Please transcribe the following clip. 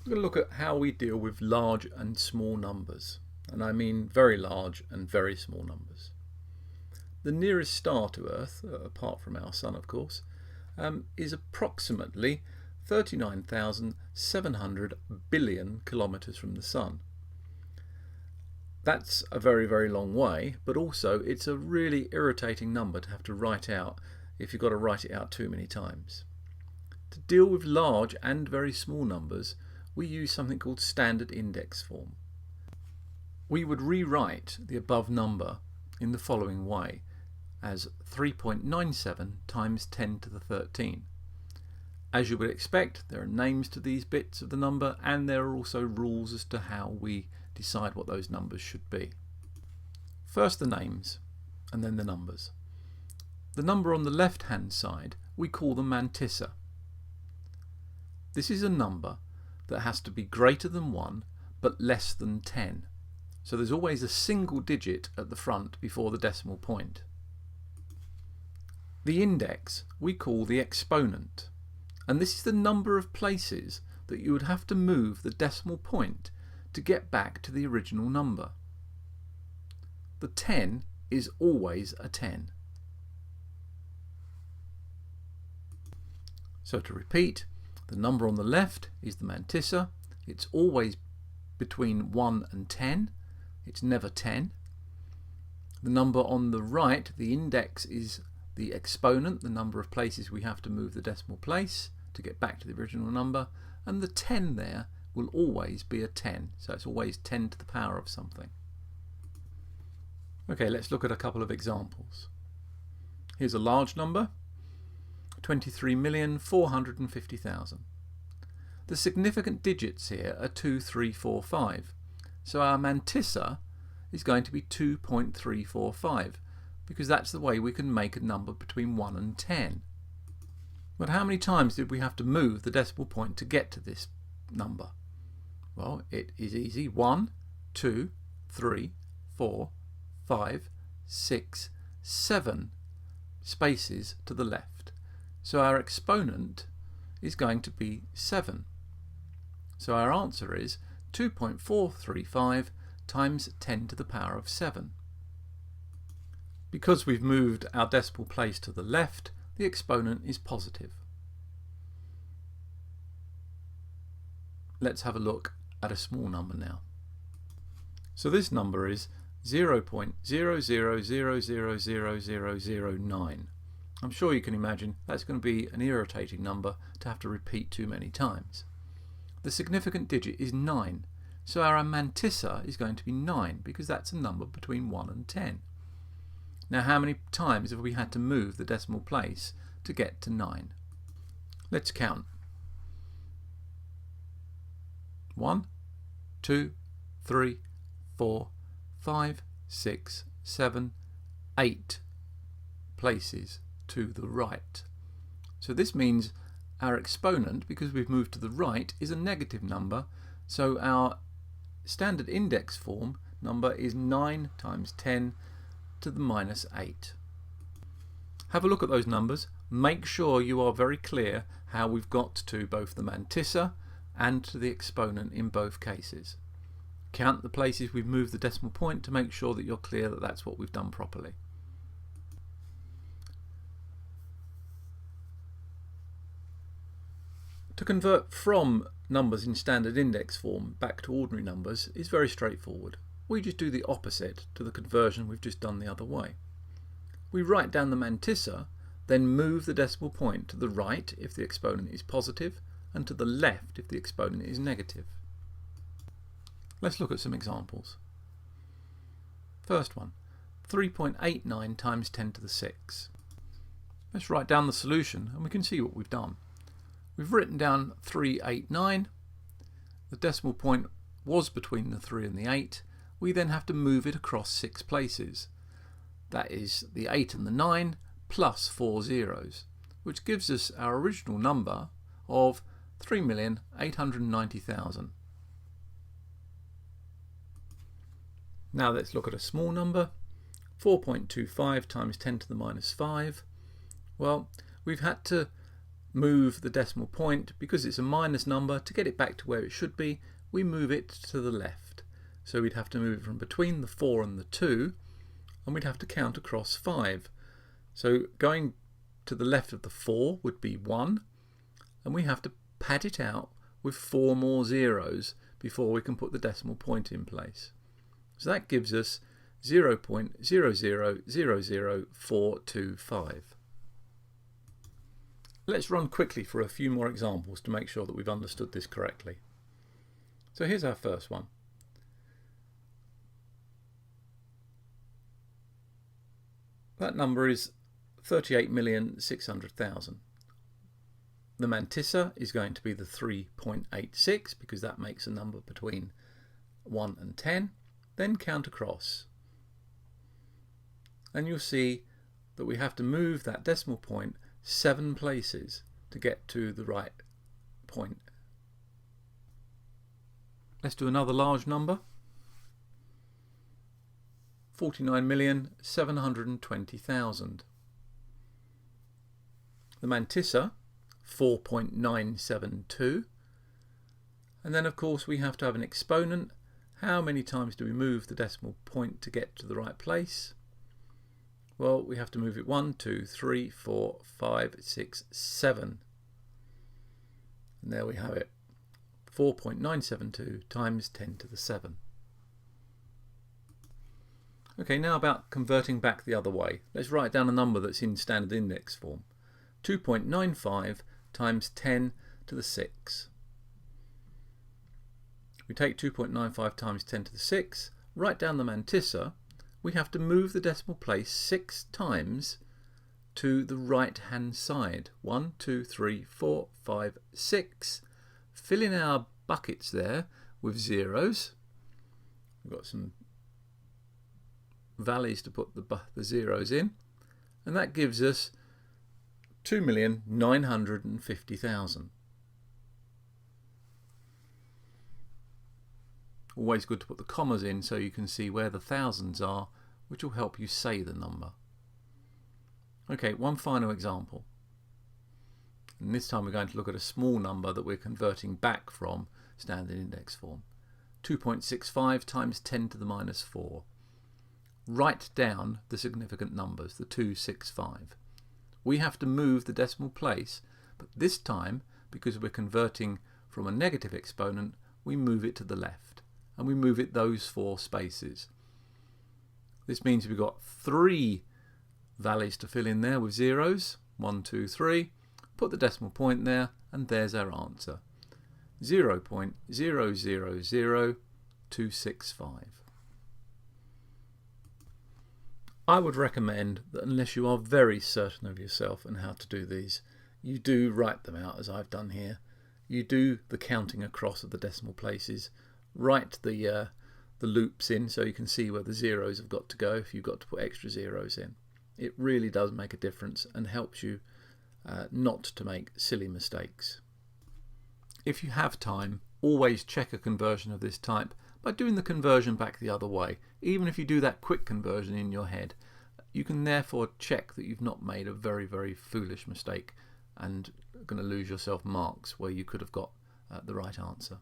We're going to look at how we deal with large and small numbers, and I mean very large and very small numbers. The nearest star to Earth, apart from our Sun of course, is approximately 39,700 billion kilometres from the Sun. That's a very, very long way, but also it's a really irritating number to have to write out if you've got to write it out too many times. To deal with large and very small numbers, we use something called standard index form. We would rewrite the above number in the following way, as 3.97 times 10 to the 13. As you would expect, there are names to these bits of the number, and there are also rules as to how we decide what those numbers should be. First the names, and then the numbers. The number on the left hand side we call the mantissa. This is a number that has to be greater than 1 but less than 10. So there's always a single digit at the front before the decimal point. The index we call the exponent, and this is the number of places that you would have to move the decimal point to get back to the original number. The 10 is always a 10. So to repeat, the number on the left is the mantissa. It's always between 1 and 10. It's never 10. The number on the right, the index, is the exponent, the number of places we have to move the decimal place to get back to the original number, and the 10 there will always be a 10, so it's always 10 to the power of something. Okay, let's look at a couple of examples. Here's a large number, 23,450,000. The significant digits here are 2, 3, 4, 5, so our mantissa is going to be 2.345, because that's the way we can make a number between 1 and 10. But how many times did we have to move the decimal point to get to this number? Well, it is easy. 1, 2, 3, 4, 5, 6, 7 spaces to the left. So our exponent is going to be 7. So our answer is 2.435 times 10 to the power of 7. Because we've moved our decimal place to the left, the exponent is positive. Let's have a look at a small number now. So this number is 0.00000009. I'm sure you can imagine that's going to be an irritating number to have to repeat too many times. The significant digit is 9, so our mantissa is going to be 9 because that's a number between 1 and 10. Now how many times have we had to move the decimal place to get to 9? Let's count. 1, 2, 3, 4, 5, 6, 7, 8 places to the right. So this means our exponent, because we've moved to the right, is a negative number, so our standard index form number is 9 times 10 to the minus 8. Have a look at those numbers. Make sure you are very clear how we've got to both the mantissa and to the exponent in both cases. Count the places we've moved the decimal point to make sure that you're clear that that's what we've done properly. To convert from numbers in standard index form back to ordinary numbers is very straightforward. We just do the opposite to the conversion we've just done the other way. We write down the mantissa, then move the decimal point to the right if the exponent is positive, and to the left if the exponent is negative. Let's look at some examples. First one, 3.89 times 10 to the 6. Let's write down the solution and we can see what we've done. We've written down 389. The decimal point was between the 3 and the 8. We then have to move it across 6 places. That is the 8 and the 9 plus 4 zeros, which gives us our original number of 3,890,000. Now let's look at a small number, 4.25 times 10 to the minus 5. Well, we've had to move the decimal point, because it's a minus number, to get it back to where it should be, we move it to the left. So we'd have to move it from between the 4 and the 2, and we'd have to count across 5. So going to the left of the 4 would be 1, and we have to pad it out with 4 more zeros before we can put the decimal point in place. So that gives us 0.00000425. Let's run quickly for a few more examples to make sure that we've understood this correctly. So here's our first one. That number is 38,600,000. The mantissa is going to be the 3.86 because that makes a number between 1 and 10. Then count across. And you'll see that we have to move that decimal point 7 places to get to the right point. Let's do another large number. 49,720,000. The mantissa, 4.972. And then of course we have to have an exponent. How many times do we move the decimal point to get to the right place? Well, we have to move it 1, 2, 3, 4, 5, 6, 7. And there we have it. 4.972 times 10 to the 7. Okay, now about converting back the other way. Let's write down a number that's in standard index form. 2.95 times 10 to the 6. We take 2.95 times 10 to the 6, write down the mantissa. We have to move the decimal place 6 times to the right hand side. 1, 2, 3, 4, 5, 6. Fill in our buckets there with zeros. We've got some valleys to put the zeros in, and that gives us 2,950,000. Always good to put the commas in so you can see where the thousands are, which will help you say the number. Okay, one final example. And this time we're going to look at a small number that we're converting back from standard index form. 2.65 times 10 to the minus 4. Write down the significant numbers, the 265. We have to move the decimal place, but this time, because we're converting from a negative exponent, we move it to the left, and we move it those 4 spaces. This means we've got 3 valleys to fill in there with zeros. 1, 2, 3. Put the decimal point there, and there's our answer. 0.000265. I would recommend that unless you are very certain of yourself and how to do these, you do write them out as I've done here. You do the counting across of the decimal places. Write the loops in so you can see where the zeros have got to go if you've got to put extra zeros in. It really does make a difference and helps you not to make silly mistakes. If you have time, always check a conversion of this type by doing the conversion back the other way. Even if you do that quick conversion in your head, you can therefore check that you've not made a very, very foolish mistake and are going to lose yourself marks where you could have got the right answer.